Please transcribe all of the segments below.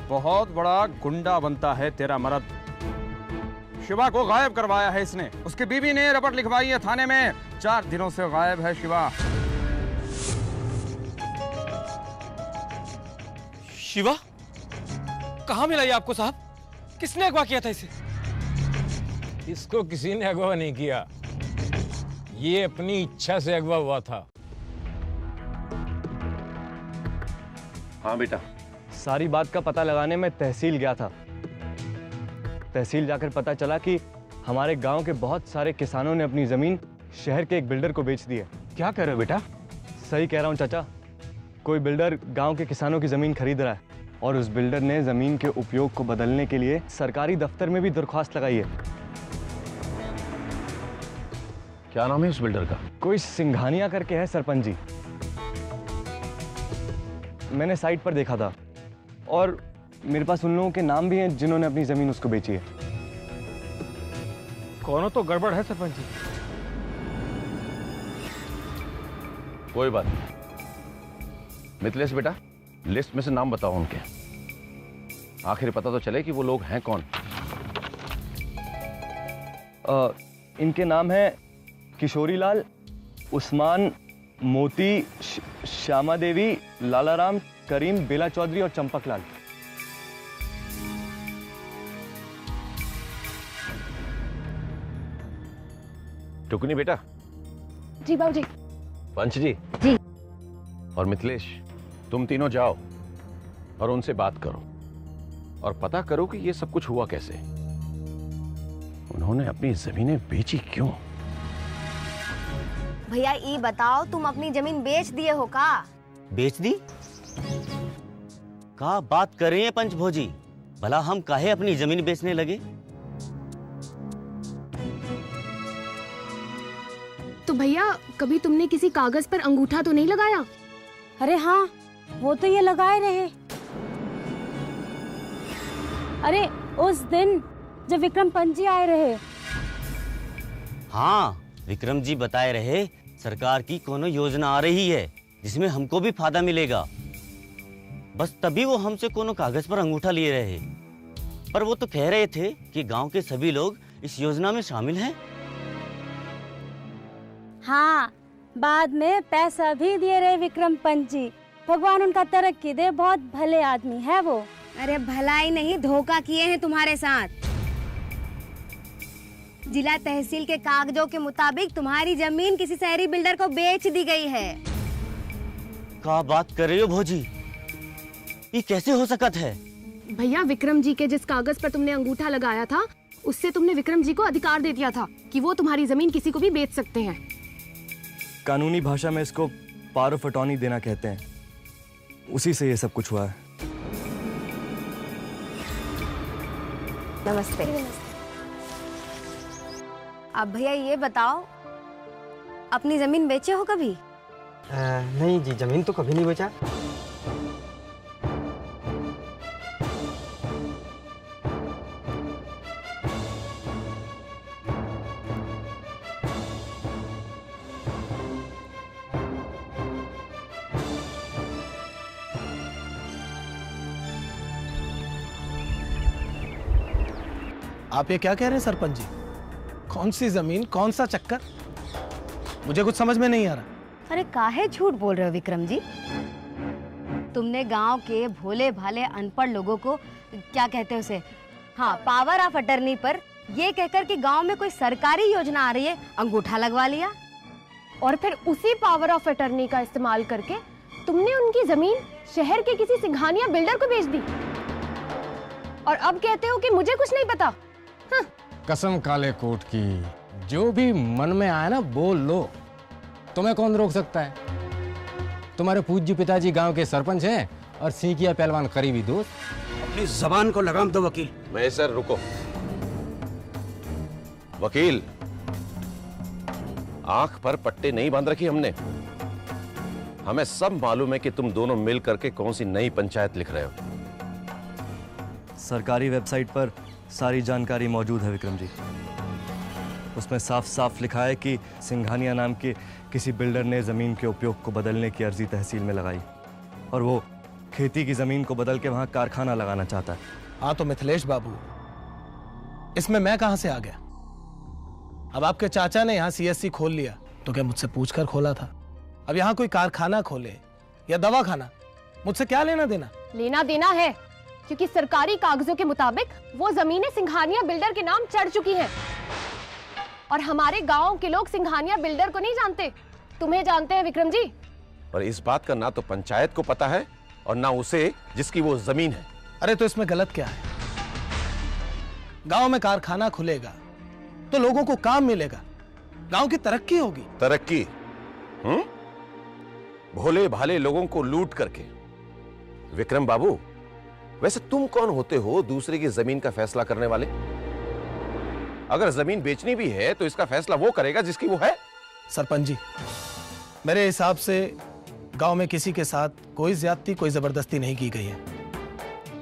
बहुत बड़ा गुंडा बनता है तेरा मर्द। शिवा को गायब करवाया है इसने। उसकी बीवी ने रपट लिखवाई है थाने में। 4 दिनों से गायब है शिवा। शिवा कहाँ मिला ये आपको साहब? किसने अगवा किया था इसे? इसको किसी ने अगवा नहीं किया, ये अपनी इच्छा से अगवा हुआ था। हाँ बेटा, सारी बात का पता लगाने में तहसील गया था। तहसील जाकर पता चला कि हमारे गांव के बहुत सारे किसानों ने अपनी जमीन शहर के एक बिल्डर को बेच दी है। क्या कह रहे हो बेटा? सही कह रहा हूँ चाचा। कोई बिल्डर गांव के किसानों की जमीन खरीद रहा है और उस बिल्डर ने जमीन के उपयोग को बदलने के लिए सरकारी दफ्तर में भी दरख्वास्त लगाई है। क्या नाम है उस बिल्डर का? कोई सिंघानिया करके है सरपंच जी। मैंने साइट पर देखा था और मेरे पास उन लोगों के नाम भी हैं जिन्होंने अपनी जमीन उसको बेची है। कौन तो गड़बड़ है सरपंच जी। कोई बात नहीं। मिथिलेश बेटा, लिस्ट में से नाम बताओ उनके। आखिर पता तो चले कि वो लोग हैं कौन। इनके नाम हैं किशोरी लाल, उस्मान, मोती, श्यामा देवी, लालाराम, करीम, बेला चौधरी और चंपक लाल। टुकनी बेटा। जी बाबूजी। पंच जी। जी। और मिथिलेश, तुम तीनों जाओ और उनसे बात करो और पता करो कि ये सब कुछ हुआ कैसे। उन्होंने अपनी जमीनें बेची क्यों? भैया ये बताओ, तुम अपनी जमीन बेच दिए हो का? बेच दी? का बात कर रहे हैं पंच भोजी? भला हम काहे अपनी जमीन बेचने लगे? तो भैया कभी तुमने किसी कागज पर अंगूठा तो नहीं लगाया? अरे हाँ, वो तो ये लगाए रहे। अरे उस दिन जब विक्रम पंत जी आए रहे। हाँ, विक्रम जी बताए रहे सरकार की कोनो योजना आ रही है जिसमें हमको भी फायदा मिलेगा। बस तभी वो हमसे कोनो कागज पर अंगूठा लिए रहे। पर वो तो कह रहे थे कि गांव के सभी लोग इस योजना में शामिल हैं। हाँ, बाद में पैसा भी दिए रहे विक्रम पंत जी। भगवान उनका तरक्की दे, बहुत भले आदमी है वो। अरे भलाई नहीं, धोखा किए हैं तुम्हारे साथ। जिला तहसील के कागजों के मुताबिक तुम्हारी जमीन किसी शहरी बिल्डर को बेच दी गई है। क्या बात कर रहे हो भोजी? ये कैसे हो सकत है? भैया विक्रम जी के जिस कागज पर तुमने अंगूठा लगाया था उससे तुमने विक्रम जी को अधिकार दे दिया था कि वो तुम्हारी जमीन किसी को भी बेच सकते हैं। कानूनी भाषा में इसको पावर ऑफ अटॉर्नी देना कहते हैं। उसी से ये सब कुछ हुआ है। नमस्ते। अब भैया ये बताओ, अपनी जमीन बेचे हो कभी? नहीं जी, जमीन तो कभी नहीं बेचा। आप ये क्या कह रहे हैं सरपंच जी? कौन सी जमीन, कौन सा चक्कर? मुझे कुछ समझ में नहीं आ रहा। अरे काहे झूठ बोल रहे हो विक्रम जी? तुमने गांव के भोले भाले अनपढ़ लोगों को क्या कहते हैं उसे, हाँ, पावर ऑफ अटर्नी पर ये कहकर कि गांव में कोई सरकारी योजना आ रही है अंगूठा लगवा लिया। और फिर उसी पावर ऑफ अटर्नी का इस्तेमाल करके तुमने उनकी जमीन शहर के किसी सिंघानिया बिल्डर को बेच दी। और अब कहते हो कि मुझे कुछ नहीं पता। कसम काले कोट की, जो भी मन में आए ना बोल लो। तुम्हें कौन रोक सकता है? तुम्हारे पूज्य पिताजी गांव के सरपंच हैं और सीकिया पहलवान करीबी दोस्त। अपनी जबान को लगाम दो वकील। मैं सर रुको। वकील, आंख पर पट्टे नहीं बांध रखी हमने। हमें सब मालूम है कि तुम दोनों मिल करके कौन सी नई पंचायत लिख रहे हो। सरकारी वेबसाइट पर सारी जानकारी मौजूद है विक्रम जी। उसमें साफ साफ लिखा है कि सिंघानिया नाम के किसी बिल्डर ने जमीन के उपयोग को बदलने की अर्जी तहसील में लगाई और वो खेती की जमीन को बदल के वहां कारखाना लगाना चाहता है। हाँ तो मिथिलेश बाबू, इसमें मैं कहां से आ गया? अब आपके चाचा ने यहाँ सीएससी खोल लिया तो क्या मुझसे पूछकर खोला था? अब यहाँ कोई कारखाना खोले या दवाखाना, मुझसे क्या लेना देना? लेना देना है, क्योंकि सरकारी कागजों के मुताबिक वो जमीनें सिंघानिया बिल्डर के नाम चढ़ चुकी हैं। और हमारे गांव के लोग सिंघानिया बिल्डर को नहीं जानते, तुम्हें जानते हैं विक्रम जी। और इस बात का ना तो पंचायत को पता है और ना उसे जिसकी वो जमीन है। अरे तो इसमें गलत क्या है? गांव में कारखाना खुलेगा तो लोगों को काम मिलेगा, गांव की तरक्की होगी। तरक्की? भोले भाले लोगों को लूट करके। विक्रम बाबू, वैसे तुम कौन होते हो दूसरे की जमीन का फैसला करने वाले? अगर जमीन बेचनी भी है तो इसका फैसला वो करेगा जिसकी वो है। सरपंच जी, मेरे हिसाब से गांव में किसी के साथ कोई ज्यादती, कोई जबरदस्ती नहीं की गई है।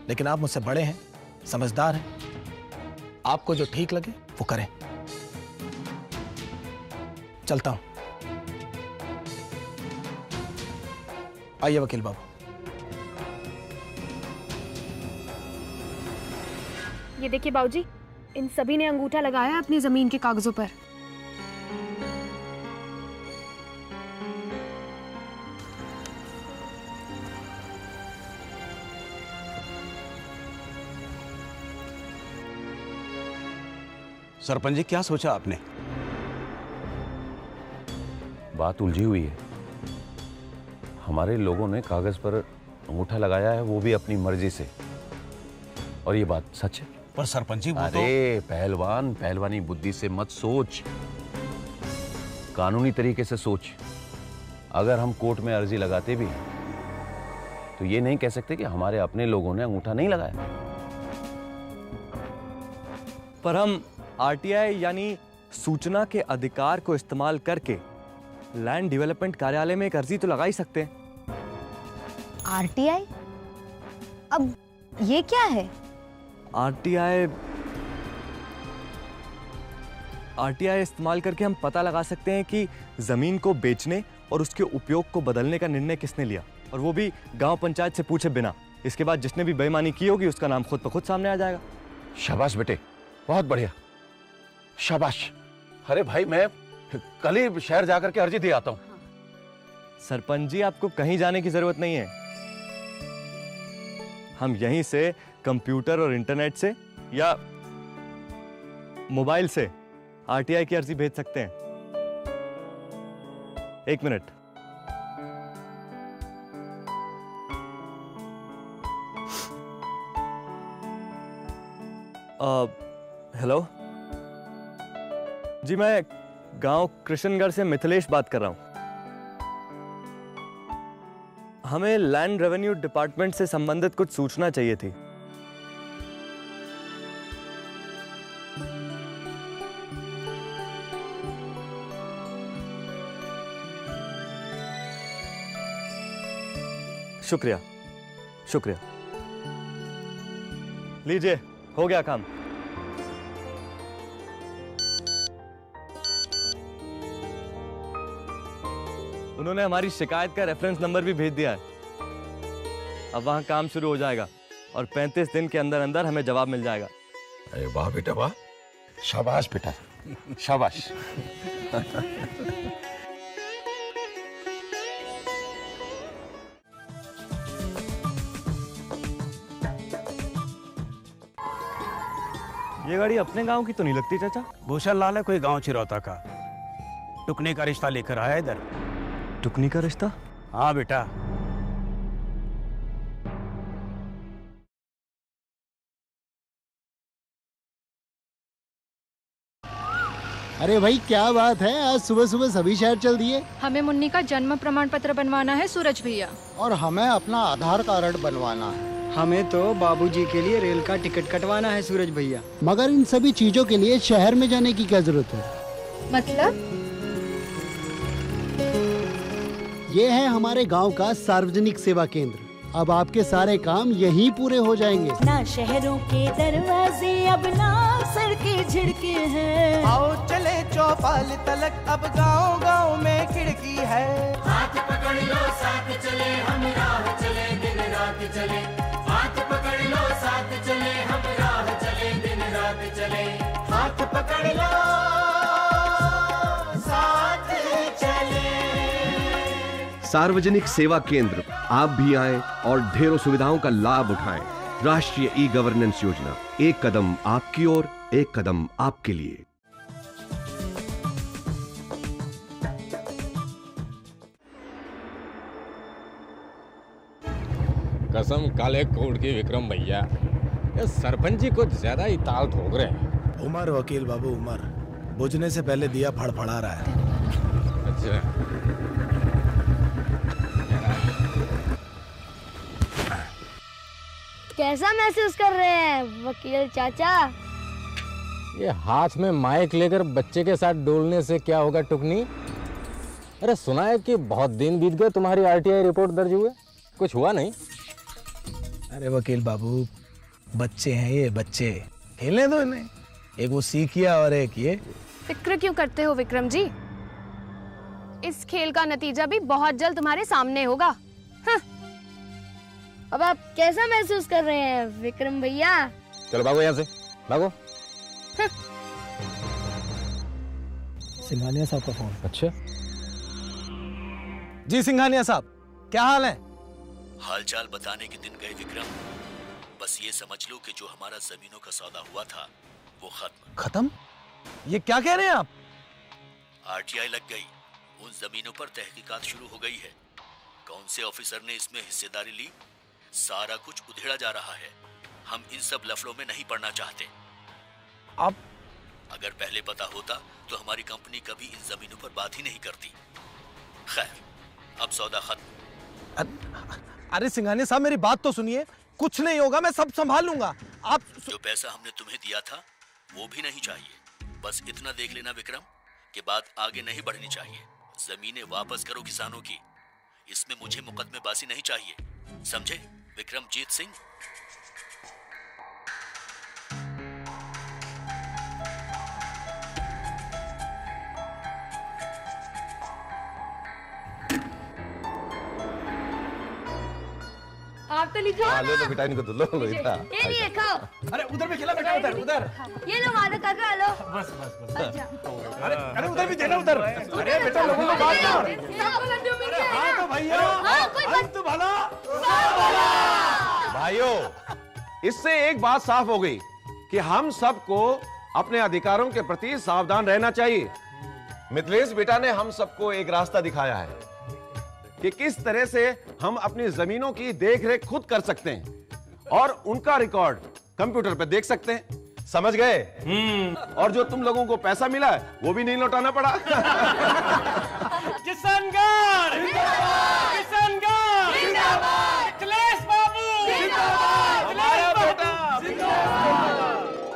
लेकिन आप मुझसे बड़े हैं, समझदार हैं, आपको जो ठीक लगे वो करें। चलता हूं। आइए वकील बाबू। ये देखिए बाबूजी, इन सभी ने अंगूठा लगाया है अपनी जमीन के कागजों पर। सरपंच जी, क्या सोचा आपने? बात उलझी हुई है। हमारे लोगों ने कागज पर अंगूठा लगाया है, वो भी अपनी मर्जी से। और ये बात सच है। पर सरपंच जी, वो अरे पहलवान, पहलवानी बुद्धि से मत सोच, कानूनी तरीके से सोच। अगर हम कोर्ट में अर्जी लगाते भी तो ये नहीं कह सकते कि हमारे अपने लोगों ने अंगूठा नहीं लगाया। पर हम आरटीआई यानी सूचना के अधिकार को इस्तेमाल करके लैंड डेवलपमेंट कार्यालय में एक अर्जी तो लगा ही सकते हैं। आरटीआई? अब ये क्या है? आरटीआई इस्तेमाल करके हम पता लगा सकते हैं कि जमीन को बेचने और उसके उपयोग को बदलने का निर्णय किसने लिया, और वो भी गांव पंचायत से पूछे बिना। इसके बाद जिसने भी बेईमानी की होगी उसका नाम खुद ब खुद सामने आ जाएगा। शाबाश बेटे, बहुत बढ़िया, शाबाश। अरे भाई, मैं कल ही शहर जाकर के अर्जी दे आता हूं। सरपंच जी, आपको कहीं जाने की जरूरत नहीं है। हम यहीं से कंप्यूटर और इंटरनेट से या मोबाइल से आरटीआई की अर्जी भेज सकते हैं। एक मिनट। हेलो जी, मैं गांव कृष्णगढ़ से मिथिलेश बात कर रहा हूं। हमें लैंड रेवेन्यू डिपार्टमेंट से संबंधित कुछ सूचना चाहिए थी। शुक्रिया, शुक्रिया। लीजिए, हो गया काम। उन्होंने हमारी शिकायत का रेफरेंस नंबर भी भेज दिया है। अब वहां काम शुरू हो जाएगा और 35 दिन के अंदर अंदर हमें जवाब मिल जाएगा। अरे वाह बेटा वाह, शाबाश बेटा, शाबाश। ये गाड़ी अपने गांव की तो नहीं लगती चाचा। भूषण लाल है कोई गांव चिरौता का, टुकनी का रिश्ता लेकर आया इधर। टुकनी का रिश्ता? हाँ बेटा। अरे भाई क्या बात है, आज सुबह सुबह सभी शहर चल दिए। हमें मुन्नी का जन्म प्रमाण पत्र बनवाना है सूरज भैया। और हमें अपना आधार कार्ड बनवाना है। हमें तो बाबूजी के लिए रेल का टिकट कटवाना है सूरज भैया। मगर इन सभी चीजों के लिए शहर में जाने की क्या जरूरत है? मतलब? ये है हमारे गांव का सार्वजनिक सेवा केंद्र। अब आपके सारे काम यहीं पूरे हो जाएंगे। ना शहरों के दरवाजे अब ना सड़कें झिड़के हैं। आओ चले चौपाल तलक, अब गांव गांव में खिड़की है। हाथ पकड़ लो साथ चले हम, राह चले दिन रात। रात चले, हाथ पकड़ लो साथ चले, हम राह चले दिन रात चले, हाथ पकड़ लो साथ चले। सार्वजनिक सेवा केंद्र, आप भी आएं और ढेरों सुविधाओं का लाभ उठाएं। राष्ट्रीय ई गवर्नेंस योजना, एक कदम आपकी ओर, एक कदम आपके लिए। कसम काले कोट की विक्रम भैया, ये सरपंच जी कुछ ज्यादा ही ताल ठोक रहे हैं। उमर वकील बाबू उमर, बुझने से पहले दिया फड़फड़ा रहा है। अच्छा, कैसा महसूस कर रहे हैं वकील चाचा? ये हाथ में माइक लेकर बच्चे के साथ डोलने से क्या होगा टुकनी? अरे सुना है कि बहुत दिन बीत गए तुम्हारी आरटीआई रिपोर्ट दर्ज हुए, कुछ हुआ नहीं? अरे वकील बाबू, बच्चे हैं ये बच्चे, खेलने दो इन्हें। एक वो सीखिया और एक ये। फिक्र क्यों करते हो विक्रम जी? इस खेल का नतीजा भी बहुत जल्द तुम्हारे सामने होगा। हाँ। अब आप कैसा महसूस कर रहे हैं विक्रम भैया? चलो भागो यहाँ से, भागो। हाँ। सिंघानिया साहब का फोन। अच्छा जी सिंघानिया साहब, क्या हाल है? हालचाल बताने के दिन गए विक्रम, बस ये समझ लो कि जो हमारा जमीनों का सौदा हुआ था वो खत्म। ये क्या कह रहे हैं आप? आरटीआई लग गई, उन जमीनों पर तहकीकात शुरू हो गई है। कौन से ऑफिसर ने इसमें हिस्सेदारी ली, सारा कुछ उधेड़ा जा रहा है। हम इन सब लफड़ों में नहीं पड़ना चाहते। अब अगर पहले पता होता तो हमारी कंपनी कभी इन जमीनों पर बात ही नहीं करती। खैर, अब सौदा खत्म। अरे सिंघानिया साहब, मेरी बात तो सुनिए। कुछ नहीं होगा, मैं सब संभाल लूंगा। आप जो पैसा हमने तुम्हें दिया था वो भी नहीं चाहिए। बस इतना देख लेना विक्रम कि बात आगे नहीं बढ़नी चाहिए। जमीनें वापस करो किसानों की, इसमें मुझे मुकदमेबाजी नहीं चाहिए, समझे विक्रमजीत सिंह? आप तो लिखो लो लो बेटा, इनको तो लो इधर। ये नहीं खाओ। अरे उधर भी खिला बेटा, उधर उधर। ये लो मारो काका, लो। बस बस बस। अच्छा। अरे उधर भी देना, उधर। अरे बेटा लोगों को बात कर। सबको लड्डू मिल जाएगा। हाँ तो भैया, हाँ, कोई बात तो भला। भाइयों, इससे एक बात साफ हो गई कि हम सबको अपने अधिकारों के प्रति सावधान रहना चाहिए। मिथिलेश बेटा ने हम सबको एक रास्ता दिखाया है कि किस तरह से हम अपनी जमीनों की देखरेख खुद कर सकते हैं और उनका रिकॉर्ड कंप्यूटर पे देख सकते हैं। समझ गए? और जो तुम लोगों को पैसा मिला है वो भी नहीं लौटाना पड़ा। किशनगढ़ किशनगढ़ मिथिलेश बाबू हमारा बेटा।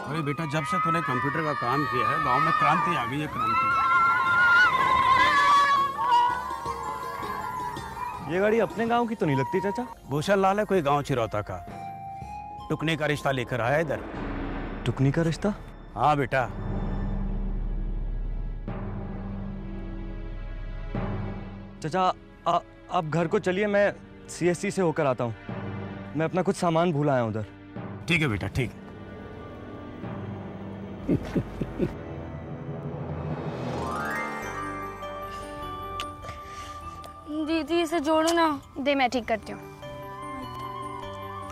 अरे बेटा, जब से तूने कंप्यूटर का काम किया है गांव में क्रांति आ गई है, क्रांति। ये गाड़ी अपने गांव की तो नहीं लगती चाचा। भूषण लाल है कोई गांव चिरौता का, टुकनी का रिश्ता लेकर आया इधर। टुकनी का रिश्ता? हाँ बेटा। चाचा आप घर को चलिए, मैं सीएससी से होकर आता हूँ। मैं अपना कुछ सामान भूल आया उधर। ठीक है बेटा, ठीक। दीदी इसे जोड़ो ना। दे, मैं ठीक करती हूँ।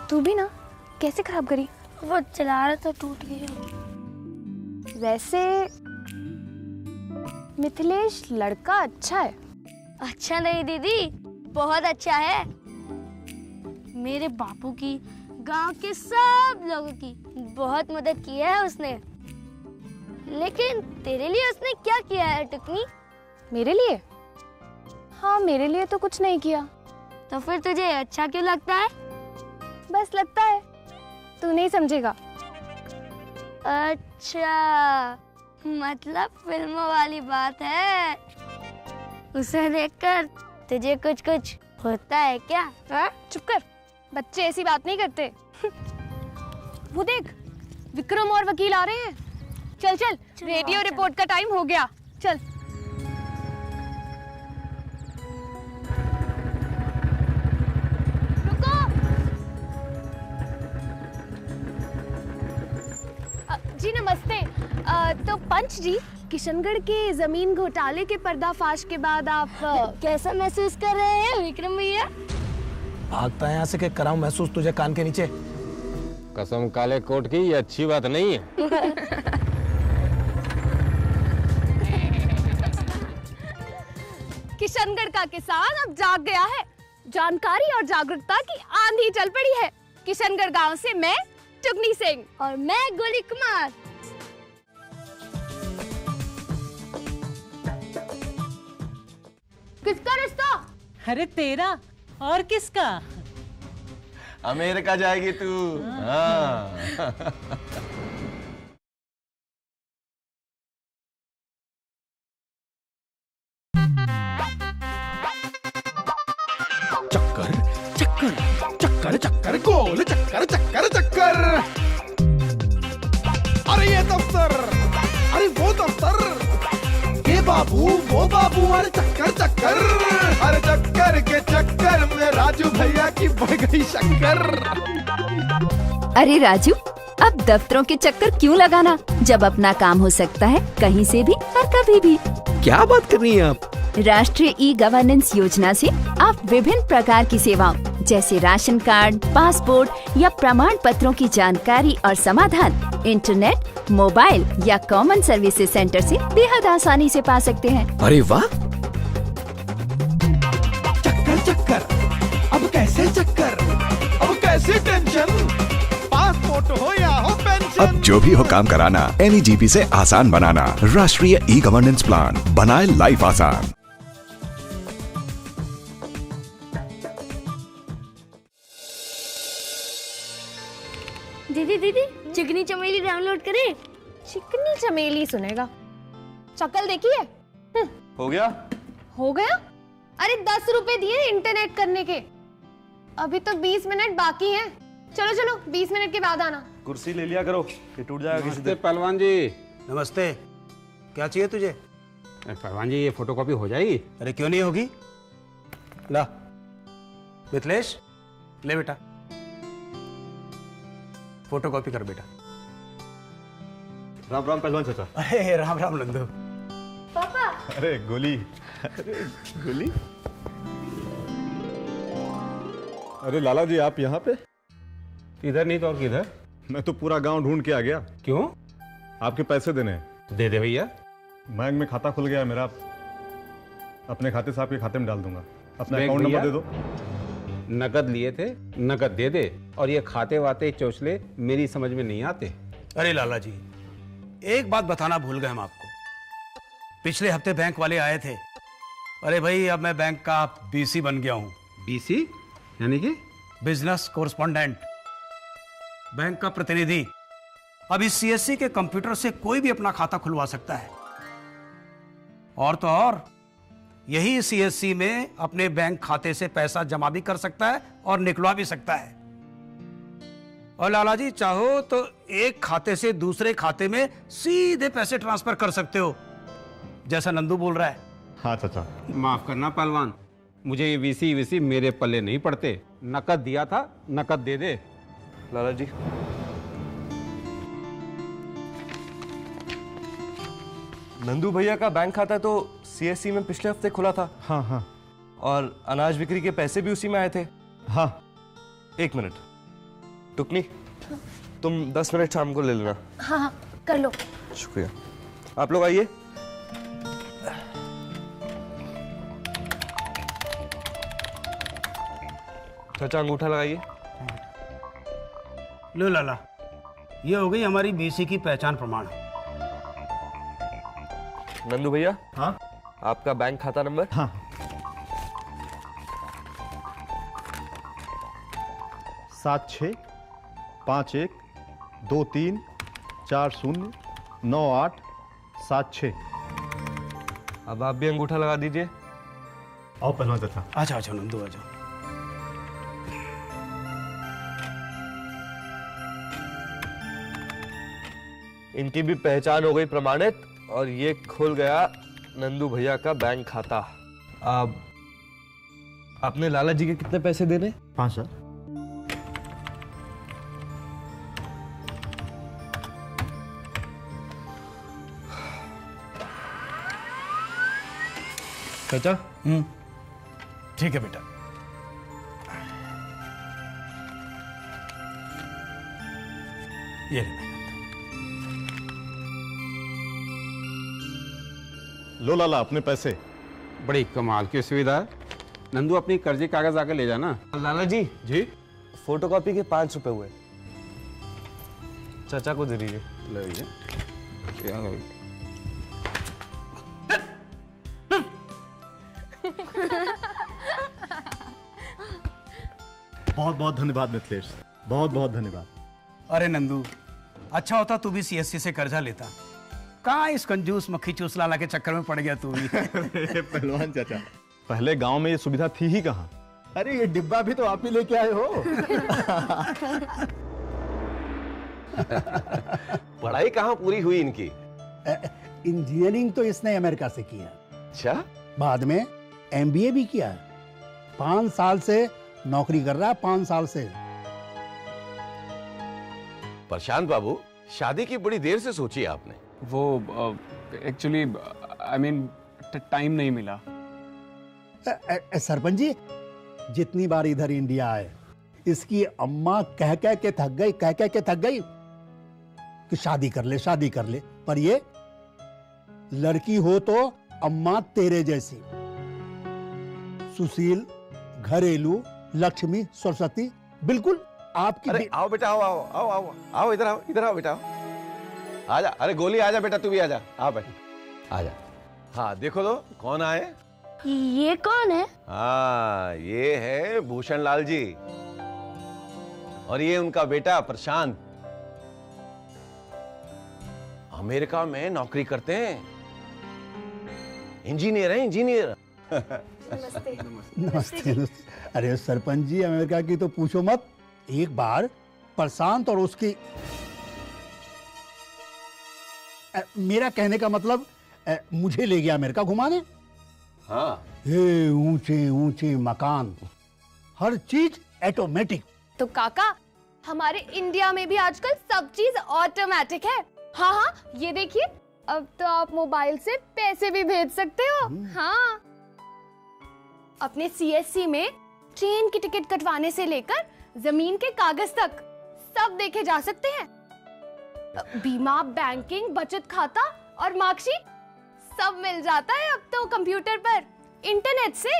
तू भी ना, कैसे खराब करी? वो चला रहा था, टूट गया। वैसे मिथिलेश लड़का अच्छा है। अच्छा नहीं दीदी, बहुत अच्छा है। मेरे बापू की, गांव के सब लोगों की बहुत मदद की है उसने। लेकिन तेरे लिए उसने क्या किया है टुकनी? मेरे लिए? हाँ, मेरे लिए तो कुछ नहीं किया। तो फिर तुझे अच्छा क्यों लगता है? बस लगता है, तू नहीं समझेगा। अच्छा, मतलब फिल्मों वाली बात है। उसे देखकर तुझे कुछ कुछ होता है क्या? हाँ? चुप कर, बच्चे ऐसी बात नहीं करते। वो देख, विक्रम और वकील आ रहे हैं। चल चल, रेडियो रिपोर्ट का टाइम हो गया, चल। रुको, जी नमस्ते। तो पंच जी, किशनगढ़ के जमीन घोटाले के पर्दाफाश के बाद आप कैसा महसूस कर रहे हैं विक्रम भैया? भागता है यहाँ से कि कराऊं महसूस तुझे कान के नीचे। कसम काले कोट की, ये अच्छी बात नहीं है। किशनगढ़ का किसान अब जाग गया है। जानकारी और जागरूकता की आंधी चल पड़ी है। किशनगढ़ गांव से मैं टुकनी सिंह और मैं गोली कुमार। किसका रिश्ता? अरे तेरा और किसका? अमेरिका जाएगी तू। हाँ। चक्कर चक्कर चक्कर चक्कर गोल चक्कर चक्कर चक्कर। अरे ये दफ्तर, अरे वो दफ्तर, ये बाबू वो बाबू, अरे चक्कर चक्कर, अरे चक्कर के चक्कर में राजू भैया की बढ़ गई शक्कर। अरे राजू, अब दफ्तरों के चक्कर क्यों लगाना, जब अपना काम हो सकता है कहीं से भी और कभी भी। क्या बात कर रही हैं आप? राष्ट्रीय ई गवर्नेंस योजना से आप विभिन्न प्रकार की सेवाओं जैसे राशन कार्ड, पासपोर्ट या प्रमाण पत्रों की जानकारी और समाधान इंटरनेट, मोबाइल या कॉमन सर्विसेज सेंटर से बेहद आसानी से पा सकते हैं। अरे वाह! चक्कर चक्कर, अब कैसे चक्कर, अब कैसे टेंशन, पासपोर्ट हो या हो पेंशन। अब जो भी हो काम कराना, NEGP से आसान बनाना। राष्ट्रीय ई गवर्नेंस प्लान, बनाए लाइफ आसान। दीदी दीदी, चिकनी चमेली डाउनलोड करें? चिकनी चमेली सुनेगा। शक्ल देखी है? हो गया? हो गया? अरे 10 रुपए दिए इंटरनेट करने के, अभी तो 20 मिनट बाकी हैं। चलो चलो 20 मिनट के बाद आना। कुर्सी ले लिया करो, ये टूट जाएगा किसी दिन। पहलवान जी नमस्ते। क्या चाहिए तुझे? पहलवान जी, ये फोटोकॉपी हो जाएगी? अरे क्यों नहीं होगी, ला। मिथिलेश ले बेटा, फोटोकॉपी कर बेटा। राम राम पहलवान चाचा। अरे राम राम नंदू। पापा। अरे गोली, अरे गोली। अरे लाला जी, आप यहाँ पे? इधर नहीं तो और किधर? मैं तो पूरा गांव ढूंढ के आ गया। क्यों? आपके पैसे देने हैं। दे दे भैया। बैंक में खाता खुल गया है मेरा, अपने खाते से आपके खाते में डाल दूंगा। अपना बैंक अकाउंट नंबर भैया? दे दो। नकद लिए थे, नकद दे दे। और ये खाते वाते चौचले मेरी समझ में नहीं आते। अरे लाला जी, एक बात बताना भूल गए हम आपको। पिछले हफ्ते बैंक वाले आए थे। अरे भाई, अब मैं बैंक का BC बन गया हूँ। BC यानी कि बिजनेस कोरेस्पोंडेंट, बैंक का प्रतिनिधि। अब इस CSC के कंप्यूटर से कोई भी अपना खाता खुलवा सकता है। और तो और यही CSC में अपने बैंक खाते से पैसा जमा भी कर सकता है और निकलवा भी सकता है। और लाला जी, चाहो तो एक खाते से दूसरे खाते में सीधे पैसे ट्रांसफर कर सकते हो, जैसा नंदू बोल रहा है। हाँ चाचा। माफ करना पहलवान, मुझे ये VC मेरे पल्ले नहीं पड़ते। नकद दिया था, नकद दे दे। लाला जी, नंदू भैया का बैंक खाता तो CSC में पिछले हफ्ते खुला था। हाँ हाँ। और अनाज बिक्री के पैसे भी उसी में आए थे। हाँ। 1 मिनट टुकनी, तुम 10 मिनट शाम को ले लेना। हाँ हाँ कर लो। शुक्रिया। आप लोग आइए। चाचा अंगूठा लगाइए। लो लाला, ये हो गई हमारी BC की पहचान प्रमाण। नंदू भैया। हाँ। आपका बैंक खाता नंबर? हाँ। 765123409876। अब आप भी अंगूठा लगा दीजिए। आओ पहलवान चाचा। अच्छा अच्छा नंदू, आ जाओ। इनकी भी पहचान हो गई प्रमाणित और ये खुल गया नंदू भैया का बैंक खाता। अब आपने लाला जी के कितने पैसे देने? 5,000। चाचा। ठीक है बेटा। ये ले। लो लाला अपने पैसे। बड़ी कमाल की सुविधा है। नंदू अपनी कर्जे कागज आके ले जाना। लाला जी जी फोटोकॉपी के 5 रुपए हुए, चाचा को दे दीजिए। ले लीजिए। बहुत बहुत धन्यवाद मिथिलेश, बहुत बहुत धन्यवाद। अरे नंदू, अच्छा होता तू भी सीएससी से कर्जा लेता। कहाँ इस कंजूस मक्खी चूस लाला के चक्कर में पड़ गया तू भी। पहलवान चाचा, पहले गांव में ये सुविधा थी ही कहाँ। अरे ये डिब्बा भी तो आप ही लेके आए हो। पढ़ाई कहाँ पूरी हुई इनकी? इंजीनियरिंग तो इसने अमेरिका से किया। अच्छा। बाद में एमबीए भी किया। 5 साल से नौकरी कर रहा है, 5 साल से। प्रशांत बाबू, शादी की बड़ी देर से सोची आपने? वो एक्चुअली आई मीन टाइम नहीं मिला। सरपंच जी, जितनी बार इधर इंडिया आए, इसकी अम्मा कह कह के थक गई कि शादी कर ले, शादी कर ले। पर ये लड़की हो तो अम्मा तेरे जैसी, सुशील, घरेलू, लक्ष्मी, सरस्वती, बिल्कुल आपकी। अरे आओ बेटा, आओ आओ आओ आओ आओ, इधर आओ, इधर आओ बेटा, आओ। आजा। अरे गोली आजा बेटा, तू भी आजा। आ बेटा आजा। हाँ देखो तो कौन आए। ये कौन है? हाँ ये है भूषण लाल जी, और ये उनका बेटा प्रशांत। अमेरिका में नौकरी करते हैं, इंजीनियर हैं, इंजीनियर। नमस्ते। नमस्ते। अरे सरपंच जी, अमेरिका की तो पूछो मत। एक बार प्रशांत और उसकी, मेरा कहने का मतलब मुझे ले गया अमेरिका घुमाने। हाँ। ये ऊंचे ऊंचे मकान, हर चीज ऑटोमेटिक। तो काका, हमारे इंडिया में भी आजकल सब चीज ऑटोमेटिक है। हाँ हाँ, ये देखिए, अब तो आप मोबाइल से पैसे भी भेज सकते हो। हाँ, अपने सीएससी में ट्रेन की टिकट कटवाने से लेकर जमीन के कागज तक सब देखे जा सकते हैं। बीमा, बैंकिंग, बचत खाता और मार्कशीट सब मिल जाता है अब तो कंप्यूटर पर, इंटरनेट से।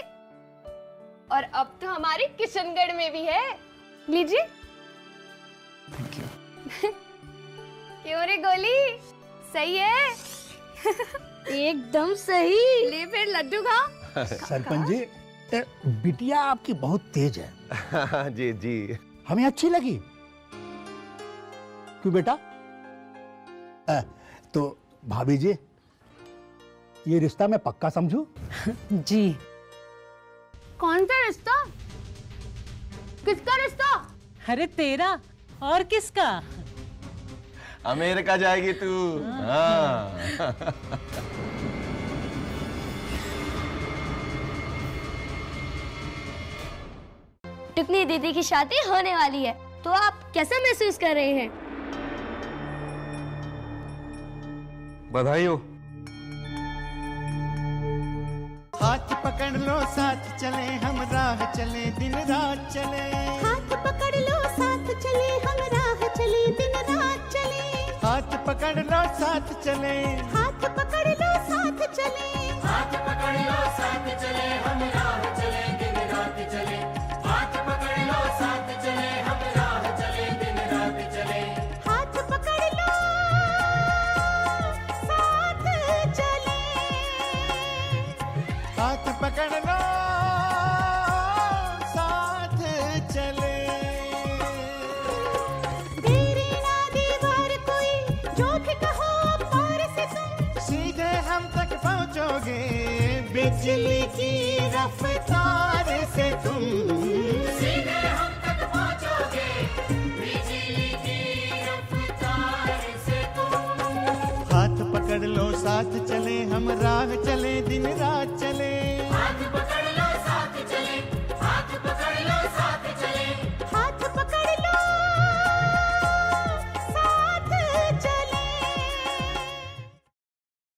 और अब तो हमारे किशनगढ़ में भी है। लीजिए। क्यों रे गोली, सही है? एकदम सही। ले फिर लड्डू खा। सरपंच जी, बिटिया आपकी बहुत तेज है। जी जी, हमें अच्छी लगी। क्यों बेटा? तो भाभी जी, ये रिश्ता मैं पक्का समझूं? जी। कौन सा रिश्ता? किसका रिश्ता? अरे तेरा और किसका? अमेरिका जाएगी तू। हाँ। टुकनी दीदी की शादी होने वाली है, तो आप कैसा महसूस कर रहे हैं? बधाई हो। हाथ पकड़ लो साथ चले हम राह चले दिन रात चले। हाथ पकड़ लो साथ चले हम राह चले दिन रात चले। हाथ पकड़ लो साथ चले। हाथ पकड़ लो साथ चले। हाथ पकड़ लो साथ चले हम राह चले दिन रात चले। हाथ पकड़ लो साथ चले हम राह चले दिन रात चले। हाथ पकड़ लो साथ चले। हाथ पकड़ लो साथ चले। तेरी ना दीवार कोई जो भी कहो पार से तुम। सीधे हम तक पहुंचोगे बिजली की रफ्तार से तुम। सीधे हम तक पहुंचोगे बिजली की रफ्तार से तुम। हाथ पकड़ लो साथ चले हम राह चले दिन रात चले। हाथ पकड़ लो